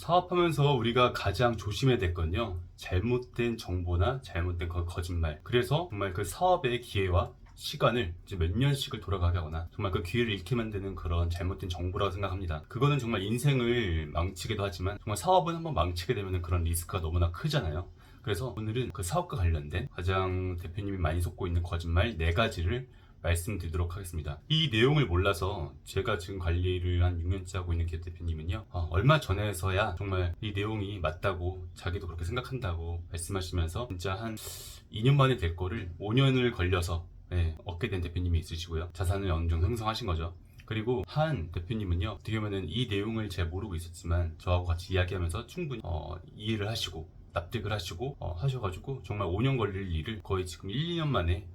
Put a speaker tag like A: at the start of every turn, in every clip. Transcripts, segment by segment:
A: 사업하면서 우리가 가장 조심해야 될 건요, 잘못된 정보나 잘못된 거짓말. 그래서 정말 그 사업의 기회와 시간을 이제 몇 년씩을 돌아가게 하거나 정말 그 기회를 잃게 만드는 그런 잘못된 정보라고 생각합니다. 그거는 정말 인생을 망치기도 하지만 정말 사업은 한번 망치게 되면 그런 리스크가 너무나 크잖아요. 그래서 오늘은 그 사업과 관련된 가장 대표님이 많이 속고 있는 거짓말 4가지를 말씀드리도록 하겠습니다. 이 내용을 몰라서 제가 지금 관리를 한 6년째 하고 있는 기업 대표님은요, 얼마 전에서야 정말 이 내용이 맞다고 자기도 그렇게 생각한다고 말씀하시면서 진짜 한 2년 만에 될 거를 5년을 걸려서 얻게 된 대표님이 있으시고요. 자산을 어느 정도 형성하신 거죠. 그리고 한 대표님은요, 어떻게 보면 이 내용을 잘 모르고 있었지만 저하고 같이 이야기하면서 충분히 이해를 하시고 납득을 하시고 하셔가지고 정말 5년 걸릴 일을 거의 지금 1, 2년 만에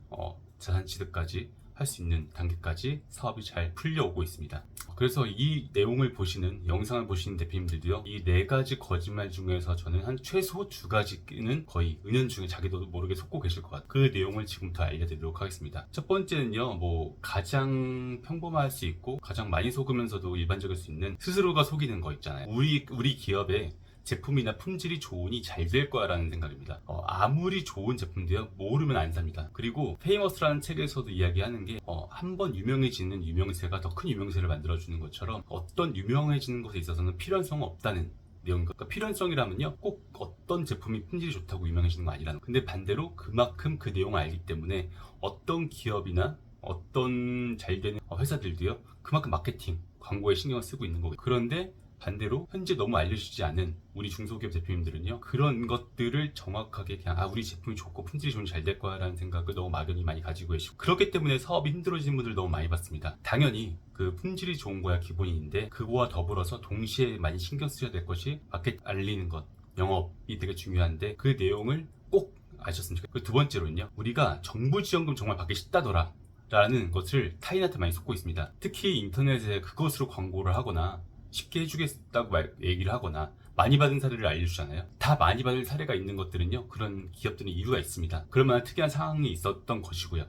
A: 자산 취득까지 할 수 있는 단계까지 사업이 잘 풀려오고 있습니다. 그래서 이 내용을 보시는, 영상을 보시는 대표님들도요, 이 4가지 거짓말 중에서 저는 한 최소 2가지는 거의 은연중에 자기도 모르게 속고 계실 것 같아요. 그 내용을 지금부터 알려드리도록 하겠습니다. 첫 번째는요, 가장 평범할 수 있고 가장 많이 속으면서도 일반적일 수 있는, 스스로가 속이는 거 있잖아요. 우리 기업에 제품이나 품질이 좋으니 잘 될 거야 라는 생각입니다. 아무리 좋은 제품도요, 모르면 안 삽니다. 그리고 페이머스라는 책에서도 이야기하는 게 한번 유명해지는 유명세가 더 큰 유명세를 만들어주는 것처럼 어떤 유명해지는 것에 있어서는 필연성은 없다는 내용입니다. 그러니까 필연성이라면요, 꼭 어떤 제품이 품질이 좋다고 유명해지는 거 아니라는 거. 근데 반대로 그만큼 그 내용을 알기 때문에 어떤 기업이나 어떤 잘 되는 회사들도요, 그만큼 마케팅, 광고에 신경을 쓰고 있는 거예요. 그런데 반대로 현재 너무 알려지지 않은 우리 중소기업 대표님들은요, 그런 것들을 정확하게 그냥 우리 제품이 좋고 품질이 좋으면 잘 될 거야 라는 생각을 너무 막연히 많이 가지고 계시고, 그렇기 때문에 사업이 힘들어지는 분들 너무 많이 봤습니다. 당연히 그 품질이 좋은 거야 기본인데, 그거와 더불어서 동시에 많이 신경 쓰셔야 될 것이 마켓 알리는 것, 영업이 되게 중요한데 그 내용을 꼭 아셨으면 좋겠어요. 그 두 번째로는요, 우리가 정부 지원금 정말 받기 쉽다더라 라는 것을 타인한테 많이 속고 있습니다. 특히 인터넷에 그것으로 광고를 하거나 쉽게 해주겠다고 얘기를 하거나 많이 받은 사례를 알려주잖아요. 다 많이 받을 사례가 있는 것들은요, 그런 기업들은 이유가 있습니다. 그럴 만한 특이한 상황이 있었던 것이고요.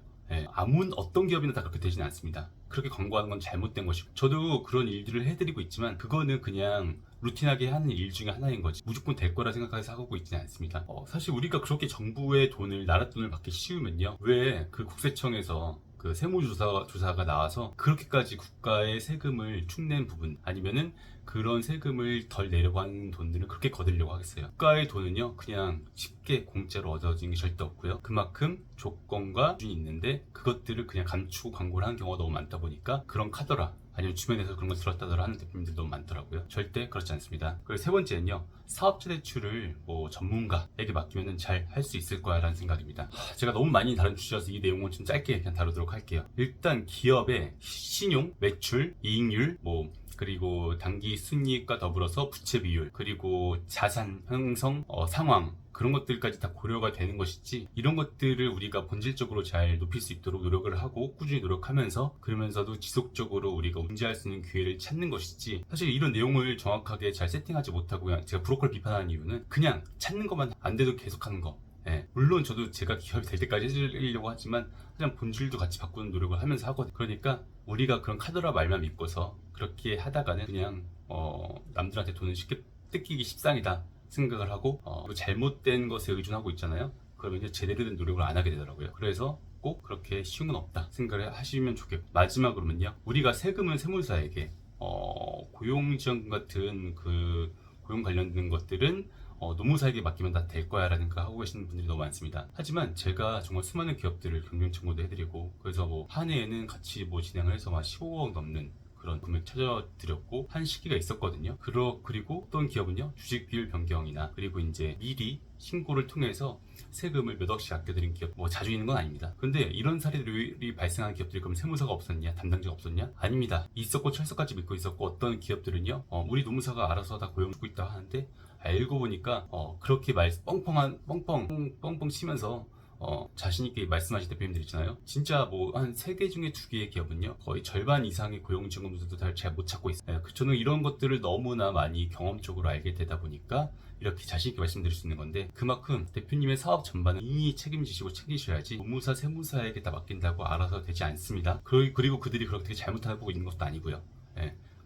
A: 어떤 기업이나 다 그렇게 되지는 않습니다. 그렇게 광고하는 건 잘못된 것이고, 저도 그런 일들을 해드리고 있지만 그거는 그냥 루틴하게 하는 일 중에 하나인 거지 무조건 될 거라 생각해서 하고 있지는 않습니다. 사실 우리가 그렇게 정부의 돈을, 나라 돈을 받기 쉬우면요, 왜 그 국세청에서 그 세무조사가 나와서 그렇게까지 국가의 세금을 축낸 부분, 아니면은 그런 세금을 덜 내려고 하는 돈들을 그렇게 거두려고 하겠어요. 국가의 돈은요, 그냥 쉽게 공짜로 얻어지는 게 절대 없고요, 그만큼 조건과 기준이 있는데 그것들을 그냥 감추고 광고를 하는 경우가 너무 많다 보니까 그런 카더라, 아니면 주변에서 그런 걸 들었다더라 하는 대표님들 너무 많더라고요. 절대 그렇지 않습니다. 그리고 세 번째는요, 사업자 대출을 전문가에게 맡기면 잘 할 수 있을 거야 라는 생각입니다. 제가 너무 많이 다룬 주제라서 이 내용은 좀 짧게 그냥 다루도록 할게요. 일단 기업의 신용, 매출, 이익률, 그리고 단기 순이익과 더불어서 부채 비율, 그리고 자산 형성 상황, 그런 것들까지 다 고려가 되는 것이지, 이런 것들을 우리가 본질적으로 잘 높일 수 있도록 노력을 하고 꾸준히 노력하면서, 그러면서도 지속적으로 우리가 운지할 수 있는 기회를 찾는 것이지, 사실 이런 내용을 정확하게 잘 세팅하지 못하고 그냥 제가 브로커를 비판하는 이유는 그냥 찾는 것만 안 돼도 계속하는 거. 물론 저도 제가 기업이 될 때까지 해주려고 하지만 그냥 본질도 같이 바꾸는 노력을 하면서 하거든요. 그러니까 우리가 그런 카더라 말만 믿고서 그렇게 하다가는 그냥 남들한테 돈을 쉽게 뜯기기 십상이다 생각을 하고 잘못된 것에 의존하고 있잖아요. 그러면 이제 제대로 된 노력을 안 하게 되더라고요. 그래서 꼭 그렇게 쉬운 건 없다 생각을 하시면 좋겠고, 마지막으로는요, 우리가 세금은 세무사에게 고용지원금 같은 그 고용 관련된 것들은 노무사에게 맡기면 다 될 거야 라는 생각 하고 계시는 분들이 너무 많습니다. 하지만 제가 정말 수많은 기업들을 경영 청구도 해드리고, 그래서 한 해에는 같이 진행을 해서 15억 넘는 그런 금액 찾아드렸고 한 시기가 있었거든요. 그리고 어떤 기업은요, 주식 비율 변경이나 그리고 이제 미리 신고를 통해서 세금을 몇 억씩 아껴드린 기업 자주 있는 건 아닙니다. 근데 이런 사례들이 발생한 기업들이 그럼 세무사가 없었냐, 담당자가 없었냐? 아닙니다. 있었고 철석까지 믿고 있었고, 어떤 기업들은요, 우리 노무사가 알아서 다 고용 주고 있다 하는데 알고 보니까 그렇게 뻥뻥 치면서 자신있게 말씀하신 대표님들 있잖아요. 진짜 한 3개 중에 2개의 기업은요, 거의 절반 이상의 고용지원금도 잘 못 찾고 있어요. 저는 이런 것들을 너무나 많이 경험적으로 알게 되다 보니까 이렇게 자신있게 말씀드릴 수 있는 건데, 그만큼 대표님의 사업 전반은 이미 책임지시고 챙기셔야지 노무사, 세무사에게 다 맡긴다고 알아서 되지 않습니다. 그리고 그들이 그렇게 잘못하고 있는 것도 아니고요.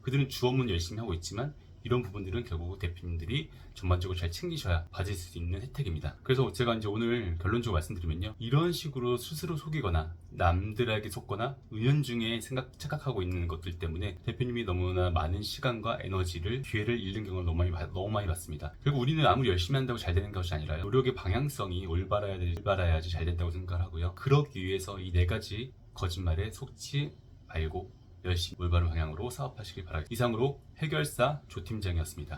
A: 그들은 주 업무는 열심히 하고 있지만 이런 부분들은 결국 대표님들이 전반적으로 잘 챙기셔야 받을 수 있는 혜택입니다. 그래서 제가 이제 오늘 결론적으로 말씀드리면요, 이런 식으로 스스로 속이거나 남들에게 속거나 은연중에 착각하고 있는 것들 때문에 대표님이 너무나 많은 시간과 에너지를, 기회를 잃는 경우를 너무 많이 봤습니다. 결국 우리는 아무리 열심히 한다고 잘 되는 것이 아니라 노력의 방향성이 올바라야지 잘 된다고 생각하고요. 그러기 위해서 이 네 가지 거짓말에 속지 말고 열심히 올바른 방향으로 사업하시길 바랍니다. 이상으로 해결사 조팀장이었습니다.